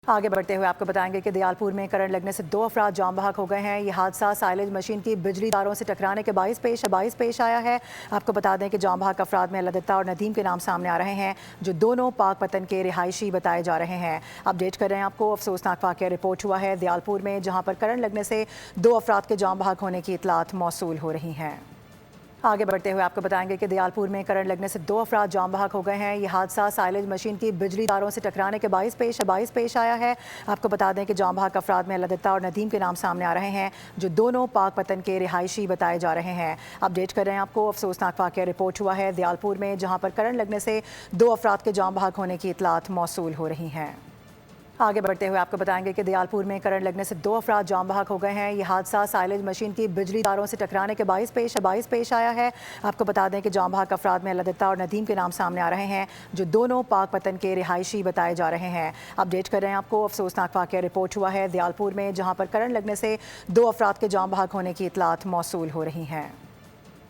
आगे बढ़ते हुए आपको बताएंगे कि दयालपुर में करंट लगने से 2 अफराद जान बहक हो गए हैं। ये हादसा साइलेज मशीन की बिजली तारों से टकराने के बाइस पेश आया है। आपको बता दें कि जान बहक अफराद में अल्लाह और नदीम के नाम सामने आ रहे हैं, जो दोनों पाक पतन के रिहायशी बताए जा रहे हैं। अपडेट कर रहे हैं आपको, अफसोसनाक वाक़या रिपोर्ट हुआ है दयालपुर में, जहाँ पर करंट लगने से 2 अफराद के जान बहक होने की इतलात मौसूल हो रही हैं। आगे बढ़ते हुए आपको बताएंगे कि दयालपुर में करंट लगने से 2 अफराद जान बहक हो गए हैं। ये हादसा साइलेज मशीन की बिजली तारों से टकराने के बाइस पेश आया है। आपको बता दें कि जान बहक अफराद में अल्लाह और नदीम के नाम सामने आ रहे हैं, जो दोनों पाक पतन के रिहायशी बताए जा रहे हैं। अपडेट कर रहे हैं आपको, अफसोसनाक वाक़या रिपोर्ट हुआ है दयालपुर में, जहाँ पर करंट लगने से 2 अफराद के जान बहक होने की इतलात मौसूल हो रही हैं। आगे बढ़ते हुए आपको बताएंगे कि दयालपुर में करंट लगने से 2 अफराद जान बहक हो गए हैं। ये हादसा साइलेज मशीन की बिजली तारों से टकराने के बाइस पेश आया है। आपको बता दें कि जान बहक अफराद में अल्लाह और नदीम के नाम सामने आ रहे हैं, जो दोनों पाक पतन के रिहायशी बताए जा रहे हैं। अपडेट कर रहे हैं आपको, अफसोसनाक वाक़या रिपोर्ट हुआ है दयालपुर में, जहाँ पर करंट लगने से 2 अफराद के जान बहक होने की इतलात मौसूल हो रही हैं।